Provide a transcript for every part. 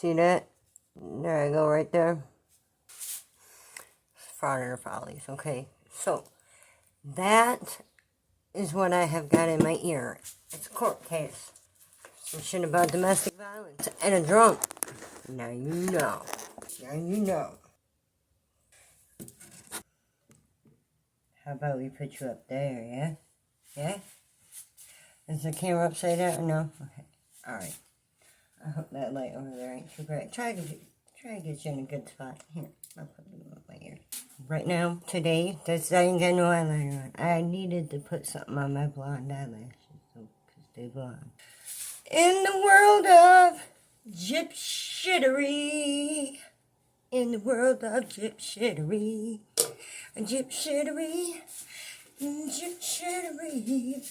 See that? There I go, right there. Fraud or follies. Okay, so that is what I have got in my ear. It's a court case. Some shit about domestic violence and a drunk. Now you know. Now you know. How about we put you up there, yeah? Yeah? Is the camera upside down or no? Okay. Alright. I hope that light over there ain't too bright. Try to get you in a good spot. Here, I'll put them up my ear. Right now, today, I ain't got no eyeliner on. I needed to put something on my blonde eyelashes, because they blonde. In the world of GypSHITTERY. In the world of GypSHITTERY. GypSHITTERY. GypSHITTERY.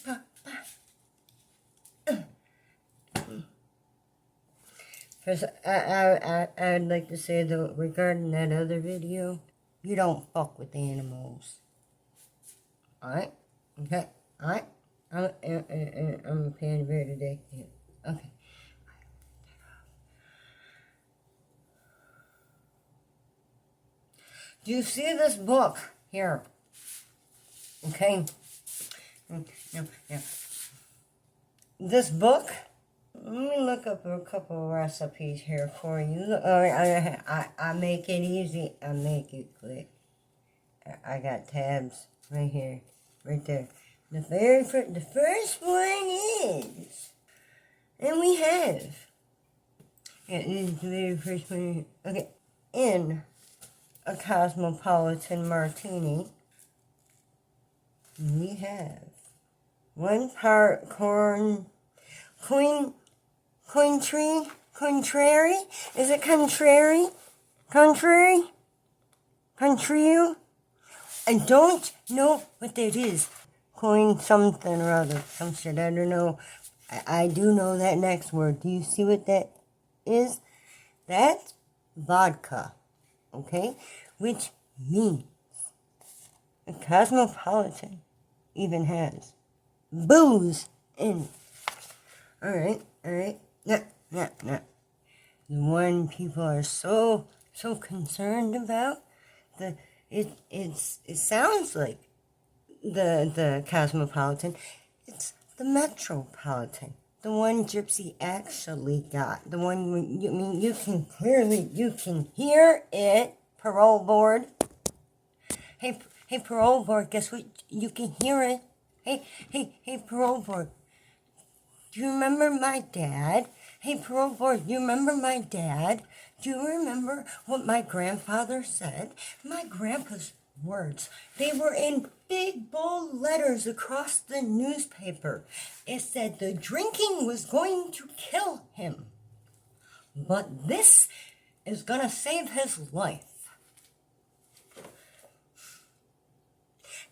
First, I'd like to say, though, regarding that other video, you don't fuck with animals. Alright? Okay? Alright? I'm a panda bear today. Yeah. Okay. Do you see this book here? Okay? No. This book, let me look up a couple of recipes here for you. I make it easy. I make it quick. I got tabs right here, right there. The first one is, and we have. Yeah, this is the very first one. Okay, in a cosmopolitan martini, we have 1 part contrary? Is it contrary? Contrary? Contrary? I don't know what that is. Coin something or other. Some shit, I don't know. I do know that next word. Do you see what that is? That's vodka. Okay? Which means a cosmopolitan even has booze in it. Alright. No. The one people are so concerned about, it sounds like the cosmopolitan. It's the metropolitan. The one Gypsy actually got. The one, you can hear it. Parole board. Hey, parole board, guess what? You can hear it. Hey, parole board. Do you remember my dad? Hey, parole board, you remember my dad? Do you remember what my grandfather said? My grandpa's words, they were in big bold letters across the newspaper. It said the drinking was going to kill him. But this is going to save his life.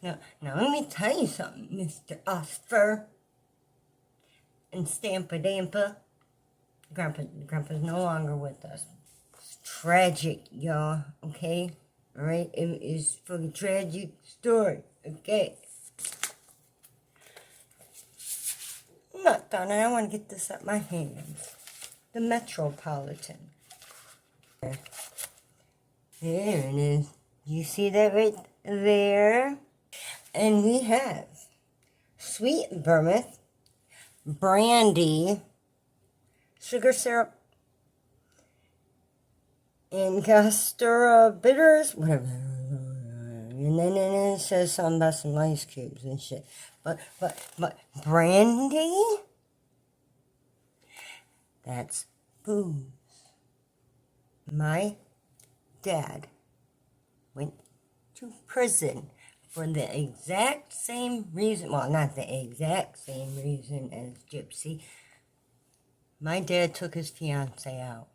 Now let me tell you something, Mr. Osfer and Stampa Dampa. Grandpa's no longer with us. It's tragic, y'all, okay? Alright? It is for a tragic story, okay? I'm not done, and I want to get this at my hands. The Metropolitan. There it is. You see that right there? And we have sweet vermouth, brandy, sugar syrup, Angostura bitters, whatever. And then it says something about some ice cubes and shit. But brandy? That's booze. My dad went to prison for the exact same reason, well, not the exact same reason as Gypsy. My dad took his fiancée out,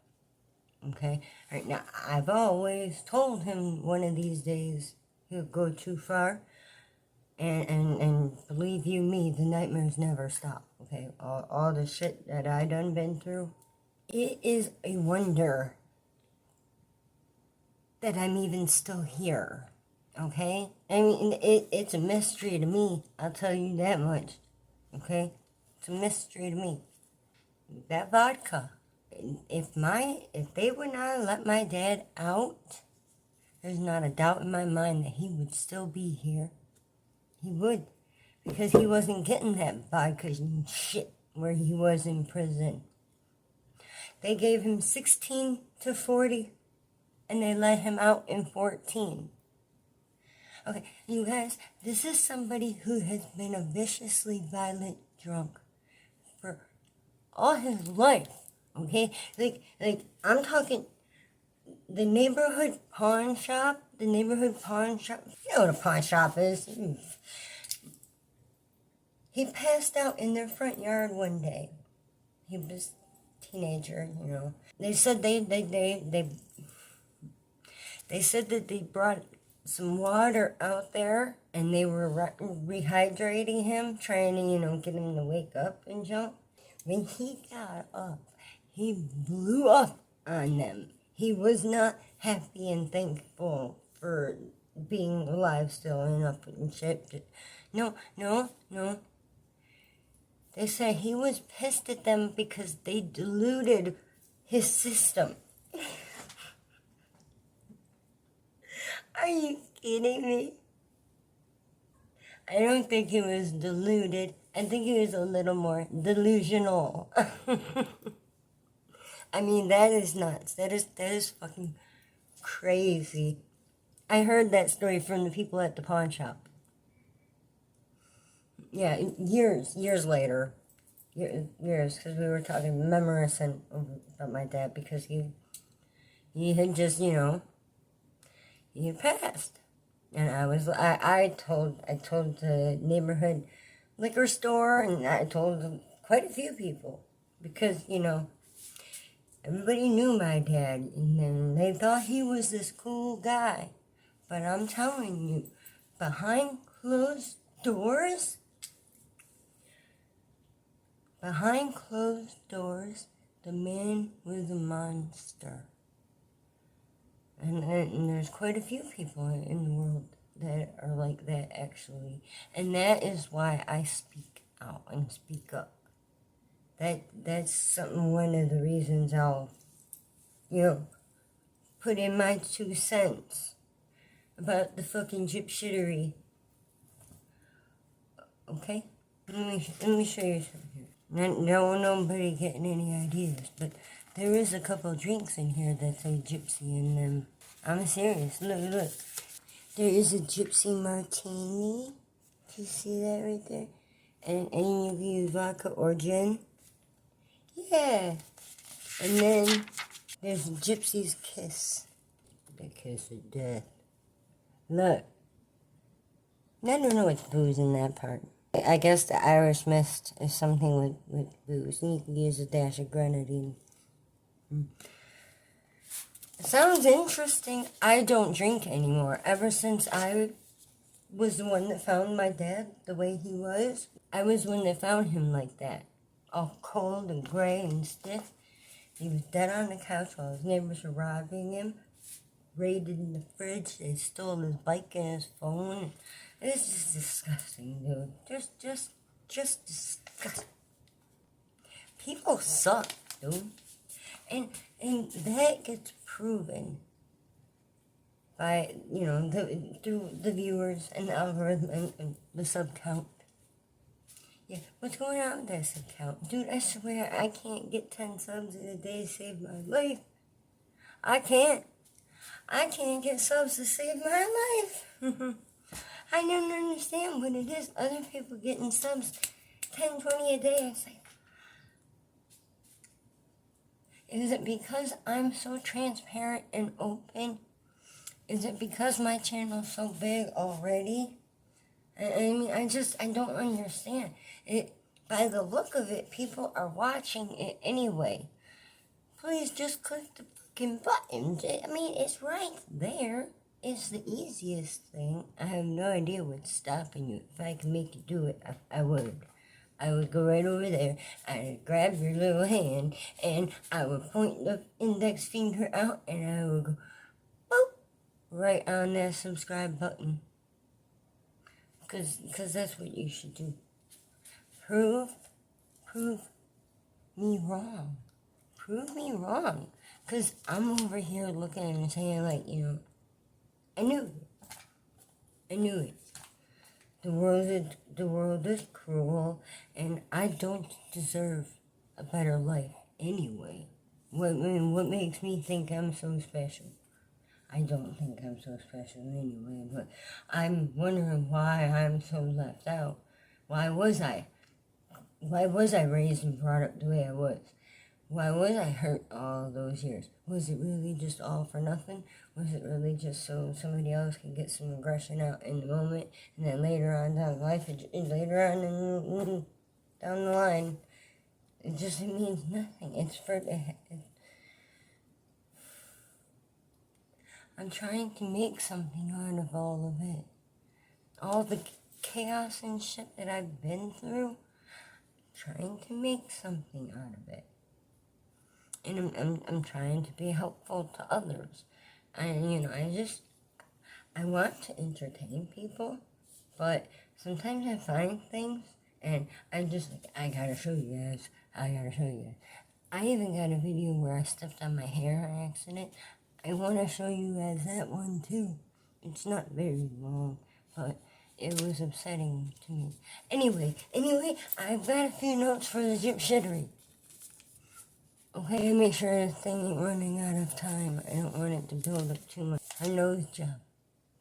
okay? Right, now, I've always told him one of these days he'll go too far, and believe you me, the nightmares never stop, okay? All the shit that I done been through, it is a wonder that I'm even still here. Okay? I mean, it's a mystery to me. I'll tell you that much. Okay? It's a mystery to me. That vodka, if they would not have let my dad out, there's not a doubt in my mind that he would still be here. He would, because he wasn't getting that vodka shit where he was in prison. They gave him 16 to 40, and they let him out in 14. Okay, you guys, this is somebody who has been a viciously violent drunk for all his life, okay? Like, I'm talking the neighborhood pawn shop, you know what a pawn shop is. He passed out in their front yard one day. He was a teenager, you know. They said they said that they brought some water out there and they were rehydrating him, trying to, you know, get him to wake up and jump. When he got up, he blew up on them. He was not happy and thankful for being alive still and up and shit. No. They said he was pissed at them because they diluted his system. Are you kidding me? I don't think he was deluded. I think he was a little more delusional. I mean, that is nuts. That is fucking crazy. I heard that story from the people at the pawn shop. Yeah, years later. Years, because we were talking reminiscent about my dad, because he had just, you know, he had passed. And I told the neighborhood liquor store, and I told quite a few people, because, you know, everybody knew my dad, and then they thought he was this cool guy. But I'm telling you, behind closed doors, the man was a monster. And there's quite a few people in the world that are like that, actually. And that is why I speak out and speak up. That's one of the reasons I'll, you know, put in my 2 cents about the fucking GypSHITTERY. Okay? Let me show you something. Nobody getting any ideas, but there is a couple drinks in here that say gypsy in them. I'm serious. Look. There is a gypsy martini. Do you see that right there? And you can use vodka or gin. Yeah. And then there's gypsy's kiss. The kiss of death. Look. I don't know what's booze in that part. I guess the Irish mist is something with booze. And you can use a dash of grenadine. Sounds interesting. I don't drink anymore. Ever since I was the one that found my dad the way he was, I was the one that found him like that. All cold and gray and stiff. He was dead on the couch while his neighbors were robbing him. Raided in the fridge. They stole his bike and his phone. It's just disgusting, dude. Just disgusting. People suck, dude. And that gets proven by, you know, through the viewers and the algorithm and the sub count. Yeah, what's going on with that sub count? Dude, I swear I can't get 10 subs in a day to save my life. I can't get subs to save my life. I don't understand what it is. Other people getting subs 10, 20 a day. It's like, is it because I'm so transparent and open? Is it because my channel's so big already? I mean, I don't understand. By the look of it, people are watching it anyway. Please just click the fucking button. I mean, it's right there. It's the easiest thing. I have no idea what's stopping you. If I can make you do it, I would. I would go right over there, I'd grab your little hand, and I would point the index finger out, and I would go, boop, right on that subscribe button. Because that's what you should do. Prove me wrong. prove me wrong. Because I'm over here looking and saying, like, I knew it. I knew it. The world is cruel, and I don't deserve a better life anyway. What makes me think I'm so special? I don't think I'm so special anyway, but I'm wondering why I'm so left out. Why was I raised and brought up the way I was? Why was I hurt all those years? Was it really just all for nothing? Was it really just so somebody else could get some aggression out in the moment, and then later on down the line, it means nothing. I'm trying to make something out of all of it. All the chaos and shit that I've been through, trying to make something out of it. And I'm trying to be helpful to others. I want to entertain people, but sometimes I find things and I'm just like, I gotta show you guys. I even got a video where I stepped on my hair on accident. I want to show you guys that one too. It's not very long, but it was upsetting to me. Anyway, I've got a few notes for the GypSHITTERY. Okay, I make sure the thing ain't running out of time. I don't want it to build up too much. Her nose job.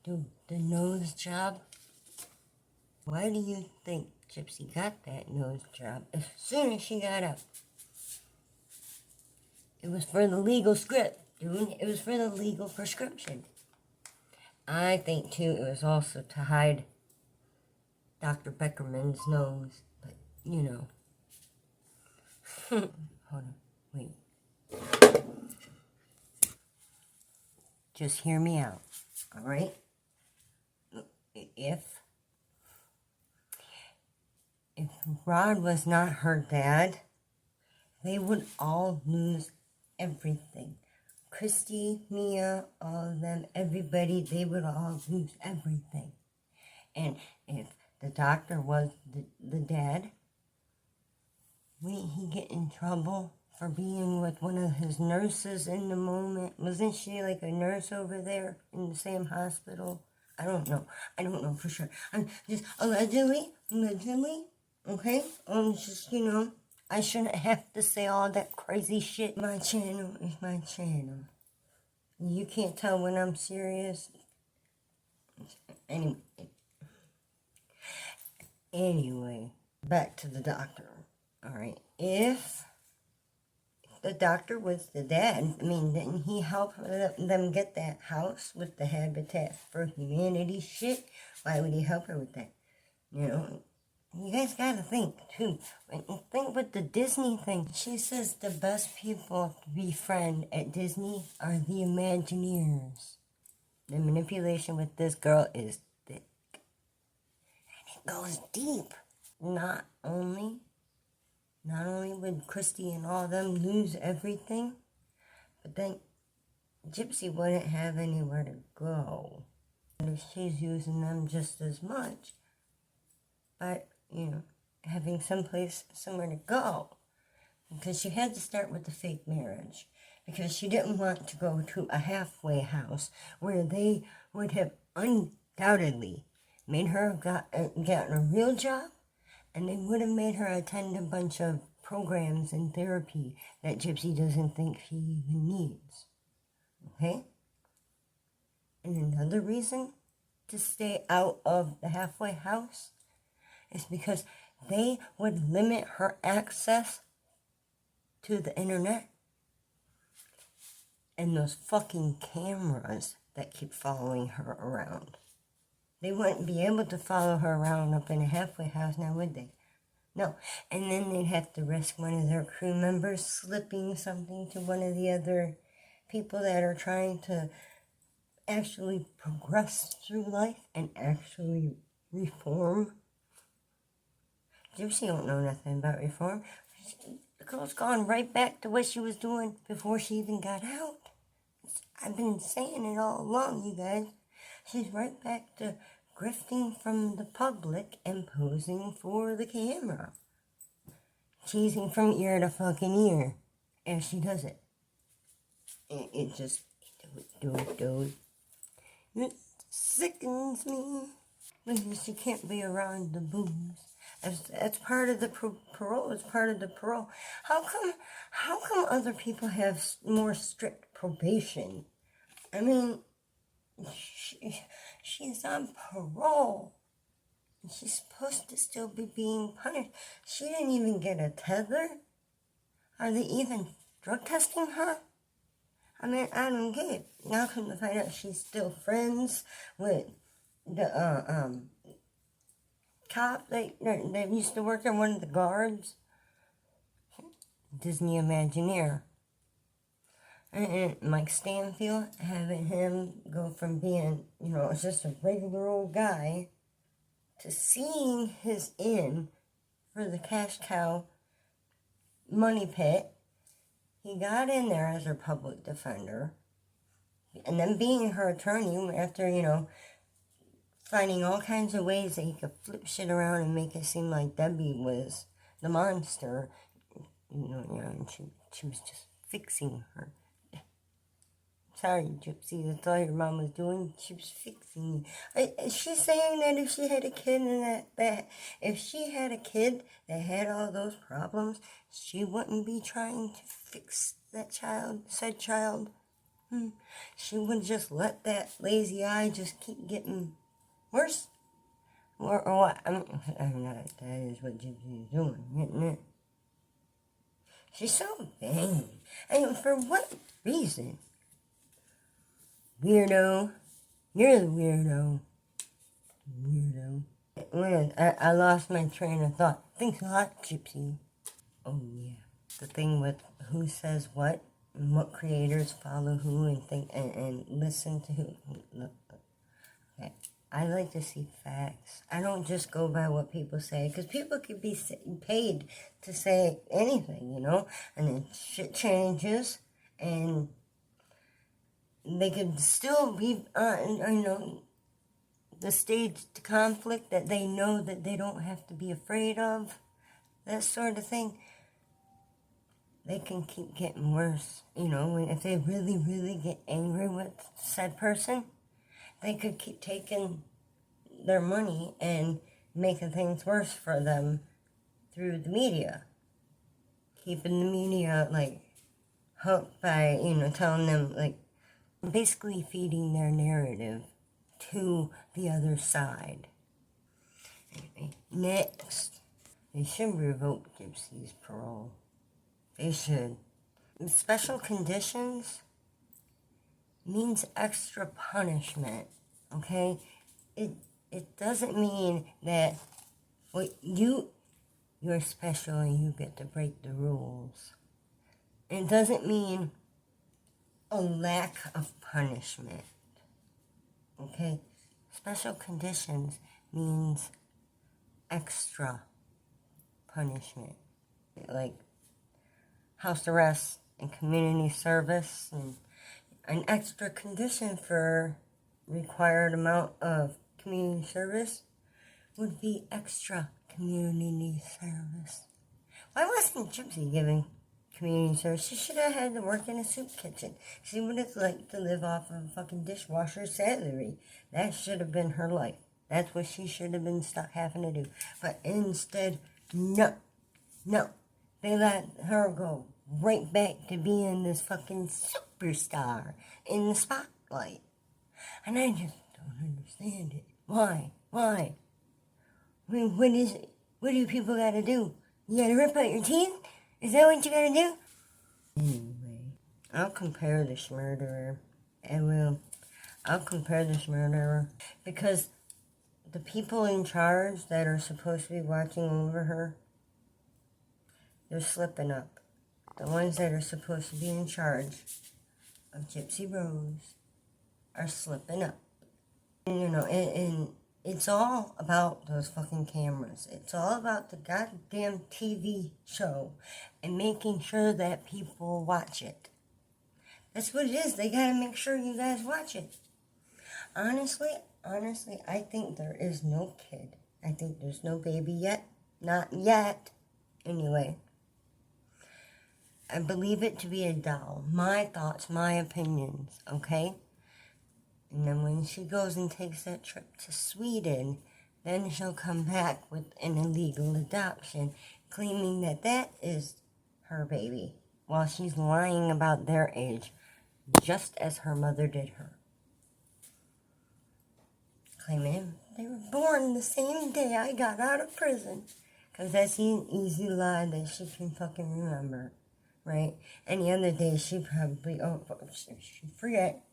Dude, the nose job? Why do you think Gypsy got that nose job as soon as she got out? It was for the legal script, dude. It was for the legal prescription. I think, too, it was also to hide Dr. Beckerman's nose. But, Hold on. Wait. Just hear me out, all right? If Rod was not her dad, they would all lose everything. Christy, Mia, all of them, everybody, they would all lose everything. And if the doctor was the dad, wouldn't he get in trouble for being with one of his nurses in the moment? Wasn't she like a nurse over there in the same hospital? I don't know for sure. I'm just allegedly, okay? I'm just, I shouldn't have to say all that crazy shit. My channel is my channel. You can't tell when I'm serious. Anyway, back to the doctor. All right, if the doctor was the dad, didn't he help them get that house with the Habitat for Humanity shit? Why would he help her with that? You guys gotta think, too. Think with the Disney thing. She says the best people to befriend at Disney are the Imagineers. The manipulation with this girl is thick. And it goes deep. Not only would Christy and all them lose everything, but then Gypsy wouldn't have anywhere to go. And she's using them just as much. But, having somewhere to go. Because she had to start with the fake marriage. Because she didn't want to go to a halfway house where they would have undoubtedly made her gotten a real job, and they would have made her attend a bunch of programs and therapy that Gypsy doesn't think she even needs. Okay? And another reason to stay out of the halfway house is because they would limit her access to the internet and those fucking cameras that keep following her around. They wouldn't be able to follow her around up in a halfway house now, would they? No. And then they'd have to risk one of their crew members slipping something to one of the other people that are trying to actually progress through life and actually reform. Gypsy don't know nothing about reform. The girl's gone right back to what she was doing before she even got out. I've been saying it all along, you guys. She's right back to grifting from the public and posing for the camera. Cheesing from ear to fucking ear. And she does it. It just, it sickens me. Because she can't be around the boobs. That's part of the parole. It's part of the parole. How come other people have more strict probation? I mean, she's on parole. And she's supposed to still be being punished. She didn't even get a tether. Are they even drug testing her? I mean, I don't get it. Now come to find out she's still friends with the cop that used to work there, one of the guards. Disney Imagineer. And Mike Stanfield, having him go from being, just a regular old guy to seeing his in for the cash cow money pit. He got in there as her public defender, and then being her attorney after, finding all kinds of ways that he could flip shit around and make it seem like Debbie was the monster, and she was just fixing her. Sorry, Gypsy, that's all your mom was doing. She was fixing you. Is she saying that if she had a kid and that if she had a kid that had all those problems, she wouldn't be trying to fix said child? She would just let that lazy eye just keep getting worse? Or what? I mean, that is what Gypsy is doing, isn't it? She's so vain. And for what reason? Weirdo. You're the weirdo. Weirdo. When I lost my train of thought. Thanks a lot, Gypsy. Oh, yeah. The thing with who says what, and what creators follow who, and listen to who. Look. Okay. I like to see facts. I don't just go by what people say, because people could be paid to say anything, and then shit changes, and they could still be, the staged conflict that they know that they don't have to be afraid of, that sort of thing. They can keep getting worse, if they really, really get angry with said person, they could keep taking their money and making things worse for them through the media. Keeping the media, hooked by, telling them, basically feeding their narrative to the other side. Anyway, next, they should revoke Gypsy's parole. They should. Special conditions means extra punishment, okay? It doesn't mean that you're special and you get to break the rules. It doesn't mean a lack of punishment, okay? Special conditions means extra punishment, like house arrest and community service, and an extra condition for required amount of community service would be extra community service. Why wasn't Gypsy giving community service? She should have had to work in a soup kitchen. She would have liked to live off of a fucking dishwasher's salary. That should have been her life. That's what she should have been stuck having to do. But instead, no. They let her go right back to being this fucking superstar in the spotlight. And I just don't understand it. Why? I mean, what is it? What do people gotta do? You gotta rip out your teeth? Is that what you gotta do? Anyway, I'll compare this murderer. I will. I'll compare this murderer because the people in charge that are supposed to be watching over her, they're slipping up. The ones that are supposed to be in charge of Gypsy Rose are slipping up. And, and it's all about those fucking cameras. It's all about the goddamn TV show and making sure that people watch it. That's what it is. They gotta make sure you guys watch it. Honestly, I think there is no kid. I think there's no baby yet. Not yet. Anyway. I believe it to be a doll. My thoughts, my opinions, okay? And then when she goes and takes that trip to Sweden, then she'll come back with an illegal adoption, claiming that that is her baby, while she's lying about their age, just as her mother did her. Claiming they were born the same day I got out of prison. Because that's an easy lie that she can fucking remember, right? Any other day she probably, she forget.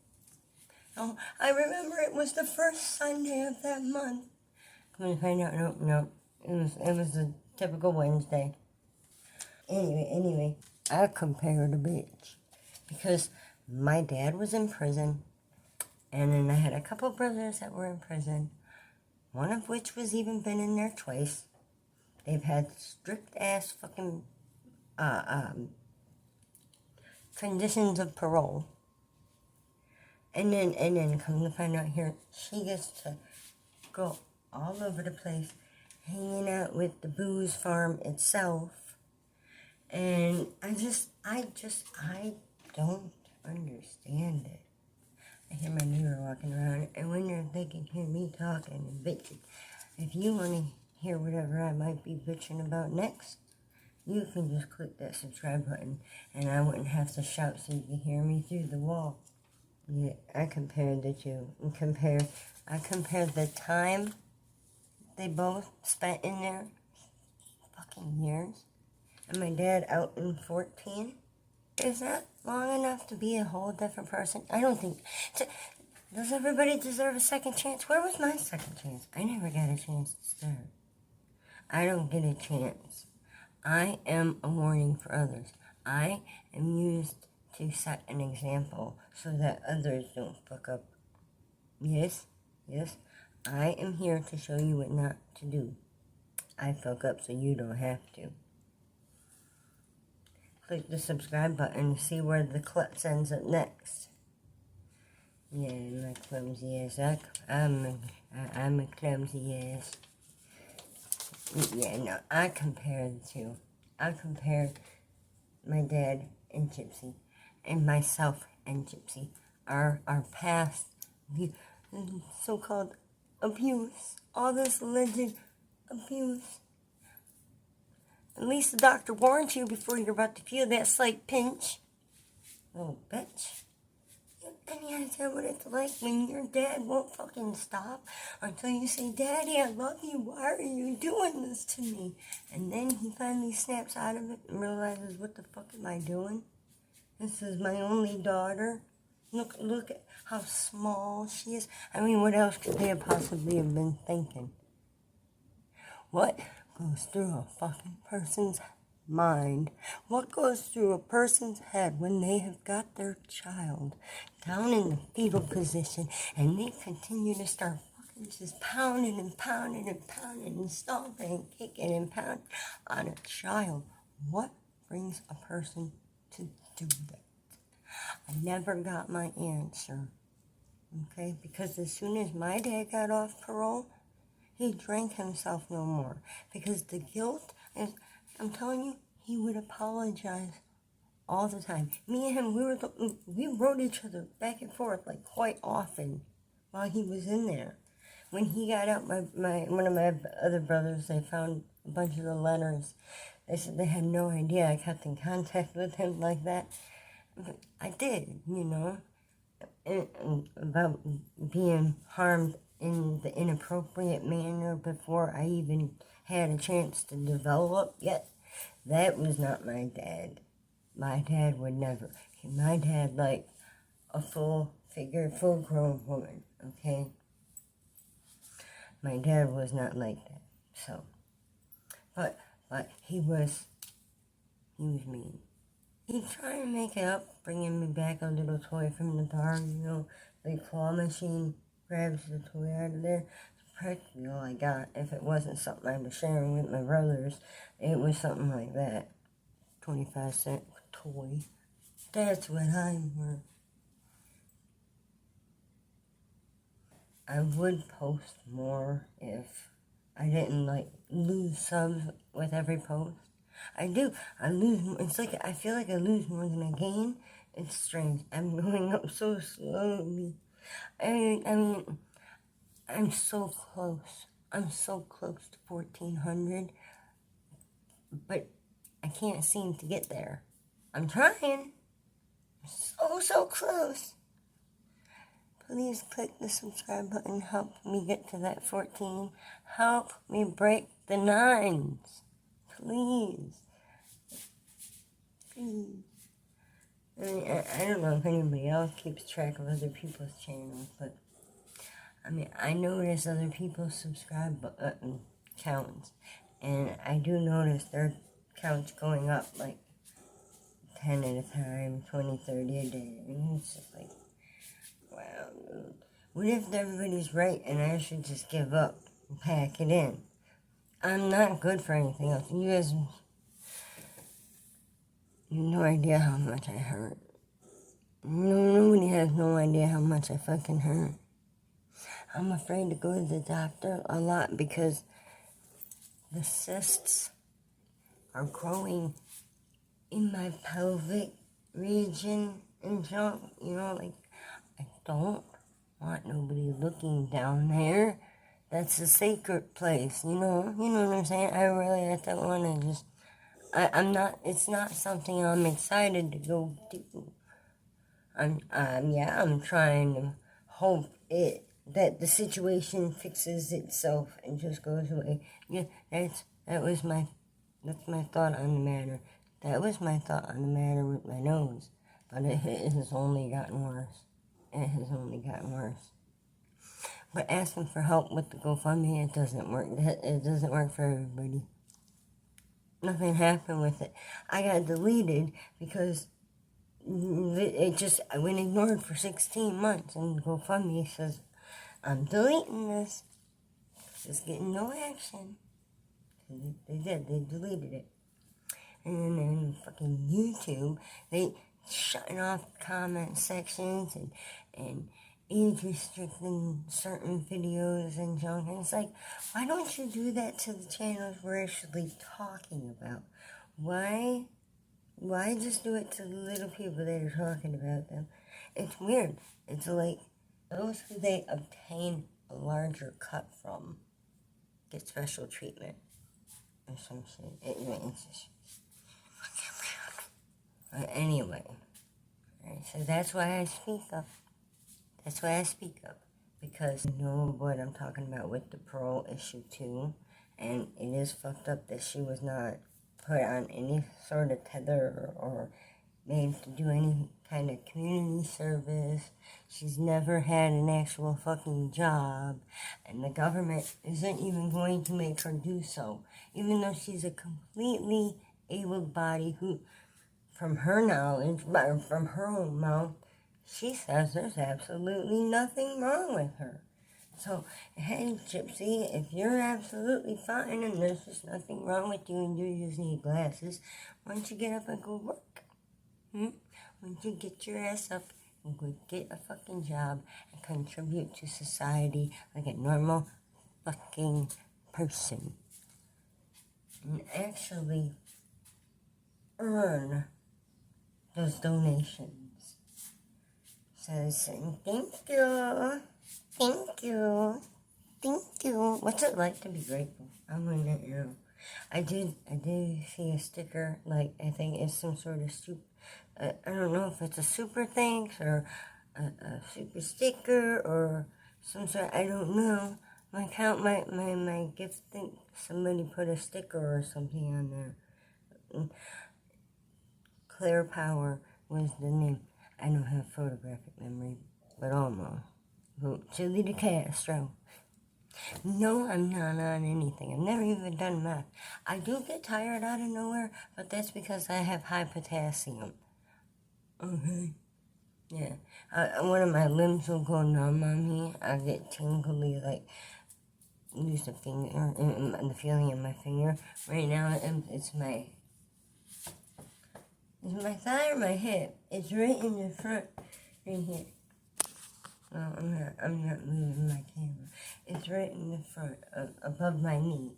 Oh, I remember it was the first Sunday of that month. Come to find out, no. It was a typical Wednesday. Anyway, I compared a bitch. Because my dad was in prison, and then I had a couple brothers that were in prison, one of which was even been in there twice. They've had strict ass fucking conditions of parole. And then come to find out here, she gets to go all over the place, hanging out with the booze farm itself. And I don't understand it. I hear my neighbor walking around, and when they can hear me talking and bitching, if you want to hear whatever I might be bitching about next, you can just click that subscribe button, and I wouldn't have to shout so you can hear me through the wall. Yeah, I compared the two. I compared the time they both spent in there, fucking years, and my dad out in 14. Is that long enough to be a whole different person? I don't think. Does everybody deserve a second chance? Where was my second chance? I never got a chance to start. I don't get a chance. I am a warning for others. I am used to set an example so that others don't fuck up. Yes, I am here to show you what not to do. I fuck up so you don't have to. Click the subscribe button to see where the clips ends up next. Yeah, my clumsy ass. I'm a clumsy ass. Yeah, no, I compared the two. I compared my dad and Gypsy, and myself and Gypsy. Our past, the so-called abuse, all this alleged abuse. At least the doctor warned you before you're about to feel that slight pinch. Little bitch. You have any idea what it's like when your dad won't fucking stop until you say, Daddy, I love you. Why are you doing this to me? And then he finally snaps out of it and realizes, what the fuck am I doing? This is my only daughter. Look at how small she is. I mean, what else could they have possibly have been thinking? What goes through a fucking person's mind? What goes through a person's head when they have got their child down in the fetal position and they continue to start fucking just pounding and stomping and kicking and pounding on a child? What brings a person to do that? I never got my answer, okay? Because as soon as my dad got off parole, he drank himself no more. Because the guilt, I'm telling you, he would apologize all the time. Me and him, we wrote each other back and forth like quite often while he was in there. When he got out, one of my other brothers, they found a bunch of the letters. They said they had no idea I kept in contact with him like that. But I did, you know, and about being harmed in the inappropriate manner before I even had a chance to develop yet. That was not my dad. My dad would never. My dad like a full-grown woman, okay? My dad was not like that, so. But he was mean. He'd try and make it up, bringing me back a little toy from the bar, you know, the claw machine grabs the toy out of there. It's practically all I got. If it wasn't something I was sharing with my brothers, it was something like that. 25-cent toy. That's what I'm worth. I would post more if I didn't, lose subs with every post. I do. I lose. It's like I feel like I lose more than I gain. It's strange. I'm going up so slowly. I mean, I'm so close. I'm so close to 1,400, but I can't seem to get there. I'm trying. So close. Please click the subscribe button. Help me get to that 14. Help me break the 9s. Please. Please. I mean, I don't know if anybody else keeps track of other people's channels, but I mean, I notice other people's subscribe counts, and I do notice their counts going up like 10 at a time, 20, 30 a day. And it's just like, wow, dude. What if everybody's right and I should just give up and pack it in? I'm not good for anything else. You guys, you have no idea how much I hurt. Nobody has no idea how much I fucking hurt. I'm afraid to go to the doctor a lot because the cysts are growing in my pelvic region and junk. You know, like, I don't want nobody looking down there. That's a sacred place, you know what I'm saying? I don't want to just, I'm not, it's not something I'm excited to go do. I'm trying to hope that the situation fixes itself and just goes away. Yeah, that's my thought on the matter. That was my thought on the matter with my nose. But it has only gotten worse. It has only gotten worse. But asking for help with the GoFundMe, it doesn't work. It doesn't work for everybody. Nothing happened with it. I got deleted because I went ignored for 16 months, and GoFundMe says, I'm deleting this. Just getting no action. They deleted it. And then fucking YouTube, they shutting off comment sections and age restricting certain videos and junk. And it's like, why don't you do that to the channels we're actually talking about? Why just do it to the little people that are talking about them? It's weird. It's like those who they obtain a larger cut from get special treatment or some shit. It's just anyway. Right, so that's why I speak up. That's why I speak up. Because you know what I'm talking about with the parole issue too. And it is fucked up that she was not put on any sort of tether or made to do any kind of community service. She's never had an actual fucking job. And the government isn't even going to make her do so. Even though she's a completely able-bodied who, from her knowledge, from her own mouth, she says there's absolutely nothing wrong with her. So, hey, Gypsy, if you're absolutely fine and there's just nothing wrong with you and you just need glasses, why don't you get up and go work? Why don't you get your ass up and go get a fucking job and contribute to society like a normal fucking person? And actually earn those donations. So saying thank you. What's it like to be grateful? I want to know. I did see a sticker, like, I think it's some sort of I don't know if it's a super thanks or a super sticker or some sort, I don't know. My gift thing, somebody put a sticker or something on there. Claire Power was the name. I don't have photographic memory, but almost. Chili de Castro. No, I'm not on anything. I've never even done math. I do get tired out of nowhere, but that's because I have high potassium. Okay. Yeah. One of my limbs will go numb on me. I get tingly, like, use the finger, the feeling in my finger. Right now, it's my thigh or my hip? It's right in the front, right here. Well, I'm not moving my camera. It's right in the front, above my knee.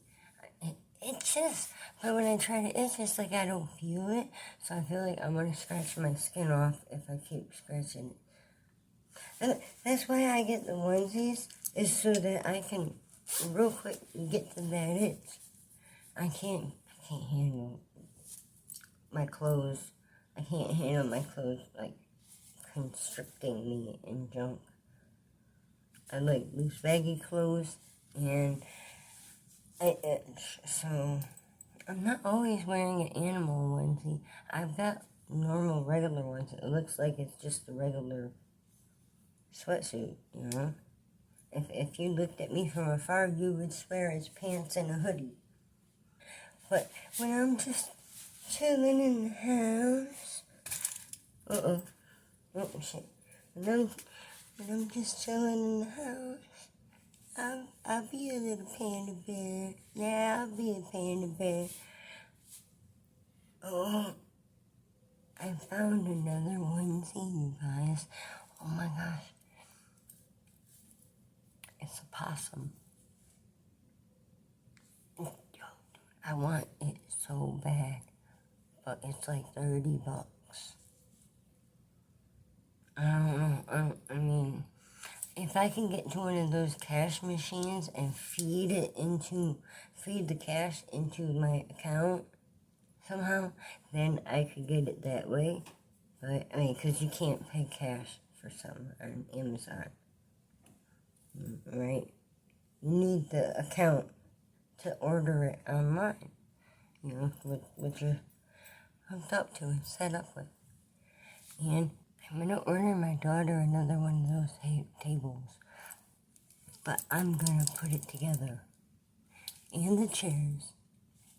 It itches. But when I try to itch, it's like I don't feel it. So I feel like I'm going to scratch my skin off if I keep scratching it. And that's why I get the onesies, is so that I can real quick get to that itch. I can't handle my clothes. I can't handle my clothes, like, constricting me and junk. I like loose baggy clothes, and I itch, so I'm not always wearing an animal onesie. I've got normal, regular ones. It looks like it's just a regular sweatsuit, you know? If you looked at me from afar, you would swear it's pants and a hoodie. But when I'm just chilling in the house, oh shit. When I'm just chilling in the house, I'll be a little panda bear. Yeah, I'll be a panda bear. Oh, I found another onesie, you guys. Oh my gosh. It's a possum. I want it so bad, but it's like $30. I don't know. I mean, if I can get to one of those cash machines and feed the cash into my account somehow, then I could get it that way. But, I mean, because you can't pay cash for something on Amazon, right? You need the account to order it online, you know, what you're hooked up to and set up with. And I'm going to order my daughter another one of those tables. But I'm going to put it together. And the chairs.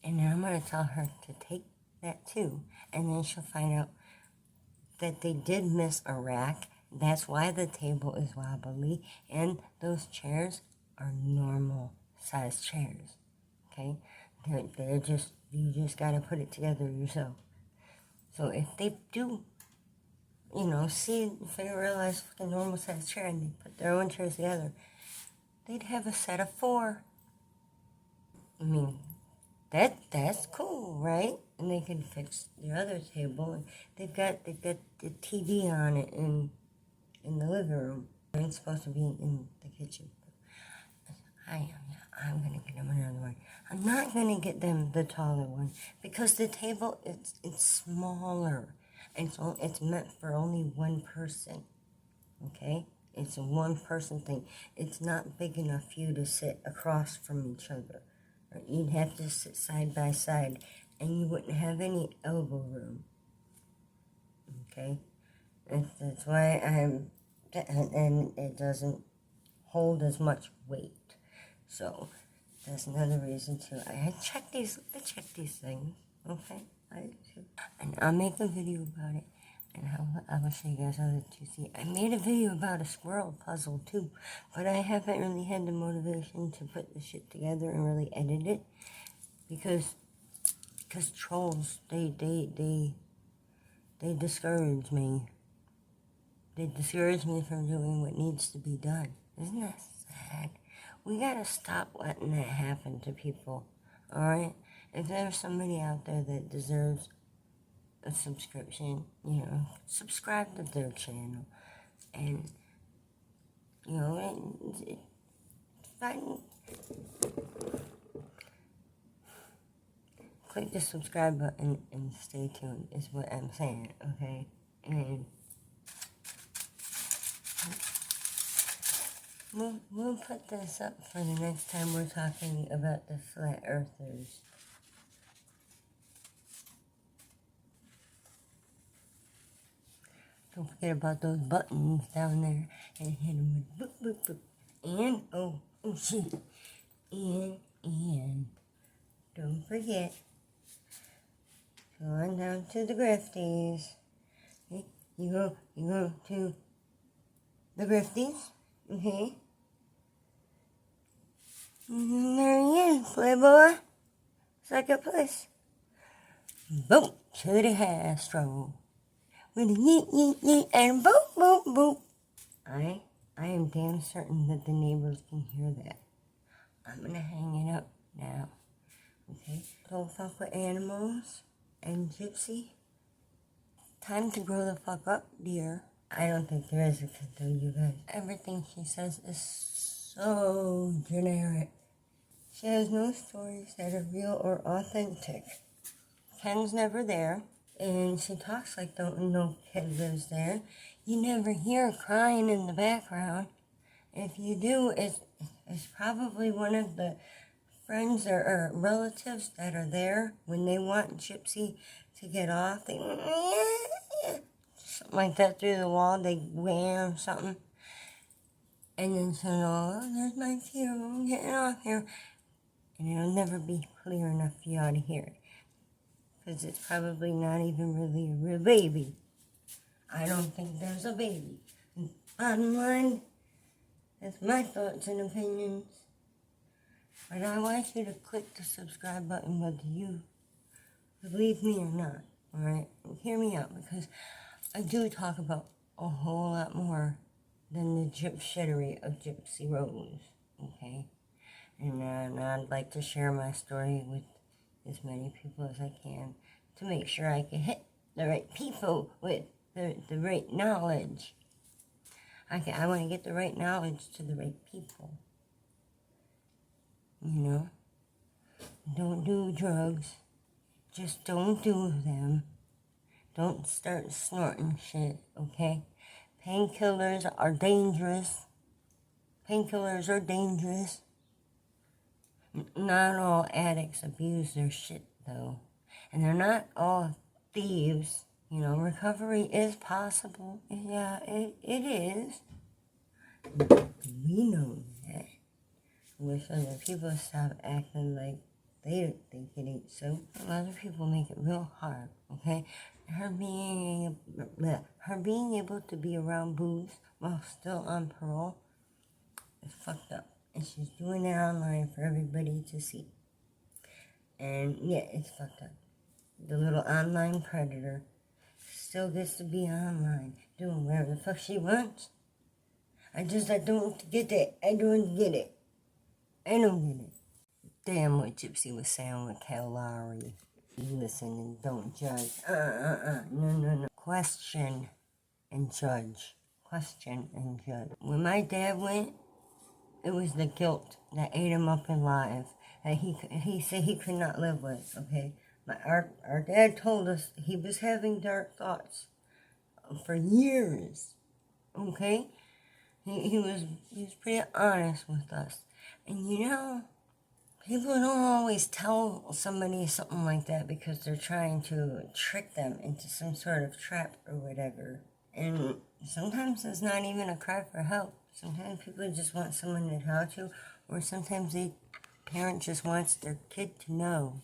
And then I'm going to tell her to take that too. And then she'll find out that they did miss a rack. That's why the table is wobbly. And those chairs are normal size chairs. Okay? They're just, you just got to put it together yourself. So if they do, you know, see if they realize fucking normal size chair and they put their own chairs together, they'd have a set of 4. I mean, that's cool, right? And they can fix the other table. They've got the TV on it in the living room. It's supposed to be in the kitchen. I'm gonna get them another one. I'm not gonna get them the taller one because the table it's smaller. And so it's meant for only one person, okay? It's a one-person thing. It's not big enough for you to sit across from each other. Or you'd have to sit side by side, and you wouldn't have any elbow room, okay? That's why and it doesn't hold as much weight. So that's another reason too. I check these things, okay? And I'll make a video about it, and I will show you guys how to see. I made a video about a squirrel puzzle too, but I haven't really had the motivation to put the shit together and really edit it because trolls they discourage me. They discourage me from doing what needs to be done. Isn't that sad? We gotta stop letting that happen to people. All right. If there's somebody out there that deserves a subscription, you know, subscribe to their channel. And, you know, click the subscribe button and stay tuned is what I'm saying, okay? And we'll put this up for the next time we're talking about the flat earthers. Don't forget about those buttons down there and hit them with boop, boop, boop. And, oh shit. And, don't forget, go on down to the grifties. Okay? You go to the grifties, okay? And there he is, Playboy. Second place. Boom, to the Astro. With a yeet, and boop, boop, boop. I am damn certain that the neighbors can hear that. I'm gonna hang it up now. Okay? Don't fuck with animals. And Gypsy, time to grow the fuck up, dear. I don't think there is a kid though, you guys. Everything she says is so generic. She has no stories that are real or authentic. Ken's never there, and she talks like no kid lives there. You never hear her crying in the background. If you do, it's probably one of the friends or relatives that are there when they want Gypsy to get off. They something like that through the wall. They wham something, and then she'll know, oh, there's my kid. I'm getting off here, and it'll never be clear enough for y'all to hear it, because it's probably not even really a real baby. I don't think there's a baby. Bottom line, that's my thoughts and opinions. But I want you to click the subscribe button whether you believe me or not, alright? Hear me out, because I do talk about a whole lot more than the GypSHITTERY of Gypsy Rose, okay? And I'd like to share my story with as many people as I can to make sure I can hit the right people with the right knowledge. I want to get the right knowledge to the right people. You know? Don't do drugs. Just don't do them. Don't start snorting shit, okay? Painkillers are dangerous. Painkillers are dangerous. Not all addicts abuse their shit, though. And they're not all thieves. You know, recovery is possible. Yeah, it is. We know that. I wish other people stop acting like they think it ain't so. Other people make it real hard, okay? Her being able to be around booze while still on parole is fucked up. And she's doing it online for everybody to see. And yeah, it's fucked up. The little online predator still gets to be online, doing whatever the fuck she wants. I don't get it. I don't get it. I don't get it. Damn what Gypsy was saying with Cal Lowry. Listen and don't judge. No. Question and judge. Question and judge. When my dad went, it was the guilt that ate him up alive. That he said he could not live with, okay? Our dad told us he was having dark thoughts for years, okay? He was pretty honest with us. And you know, people don't always tell somebody something like that because they're trying to trick them into some sort of trap or whatever. And sometimes it's not even a cry for help. Sometimes people just want someone to talk to, or sometimes the parent just wants their kid to know.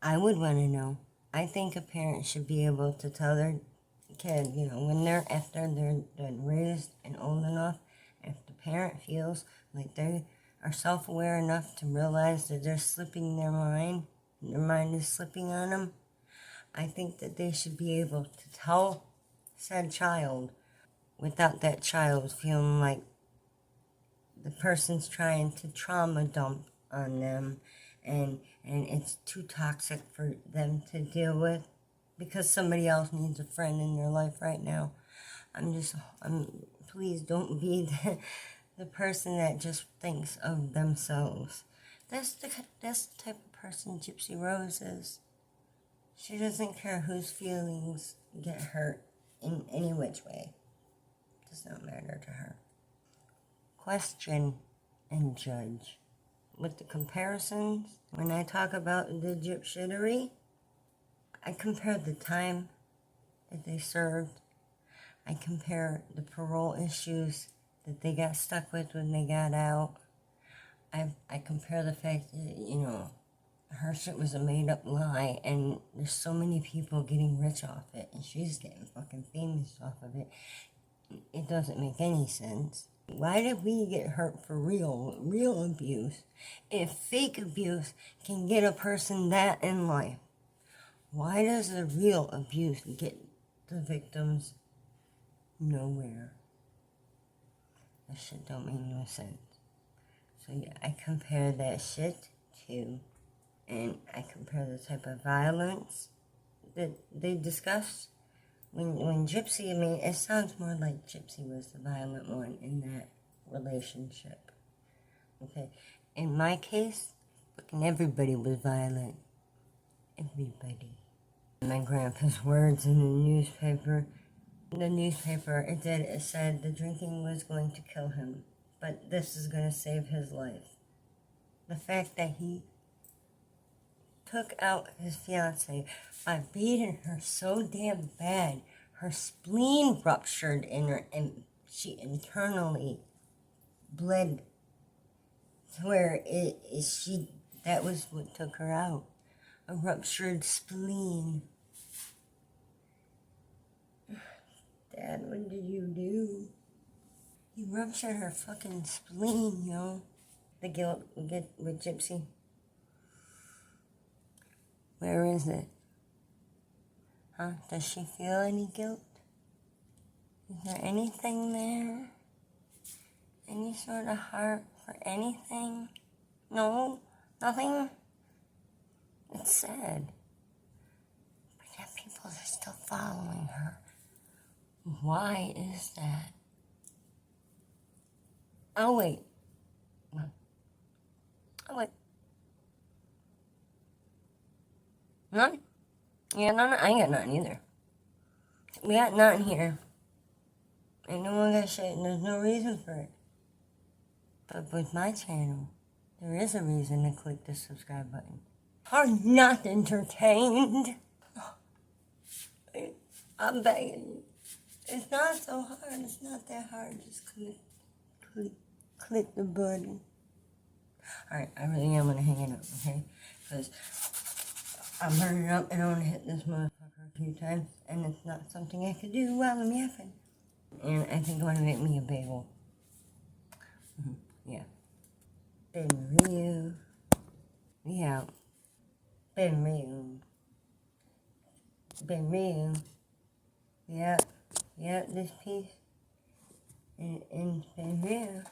I would want to know. I think a parent should be able to tell their kid, you know, after they're raised and old enough, if the parent feels like they are self-aware enough to realize that they're slipping their mind is slipping on them, I think that they should be able to tell said child without that child feeling like the person's trying to trauma dump on them and it's too toxic for them to deal with because somebody else needs a friend in their life right now. Please don't be the person that just thinks of themselves. That's the type of person Gypsy Rose is. She doesn't care whose feelings get hurt in any which way. It does not matter to her. Question and judge. With the comparisons, when I talk about the GypSHITTERY, I compare the time that they served. I compare the parole issues that they got stuck with when they got out. I compare the fact that, you know, her shit was a made-up lie, and there's so many people getting rich off it, and she's getting fucking famous off of it. It doesn't make any sense. Why did we get hurt for real abuse if fake abuse can get a person that in life? Why does the real abuse get the victims nowhere? That shit don't make no sense. So yeah, I compare that shit to And I compare the type of violence that they discussed. When Gypsy, I mean, it sounds more like Gypsy was the violent one in that relationship. Okay? In my case, fucking everybody was violent. Everybody. My grandpa's words in the newspaper, it said the drinking was going to kill him, but this is going to save his life. The fact that he took out his fiancée by beating her so damn bad, her spleen ruptured in her, and she internally bled to where that was what took her out. A ruptured spleen. Dad, what did you do? You ruptured her fucking spleen, yo. The guilt we get with Gypsy. Where is it? Huh? Does she feel any guilt? Is there anything there? Any sort of heart for anything? No? Nothing? It's sad. But yet people are still following her. Why is that? Oh, wait. Oh, wait. None? Yeah, none. I ain't got nothing either. We got nothing here. Ain't no one got shit, and there's no reason for it. But with my channel, there is a reason to click the subscribe button. Are not entertained. I'm begging you. It's not so hard. It's not that hard. Just click the button. Alright, I really am going to hang it up, okay? Because I'm burning up and I want to hit this motherfucker a few times. And it's not something I could do while I'm yapping. And I think I want to make me a bagel. Yeah. Been real. We out. Been real. Been real. Yeah. Yeah, this piece. And been real.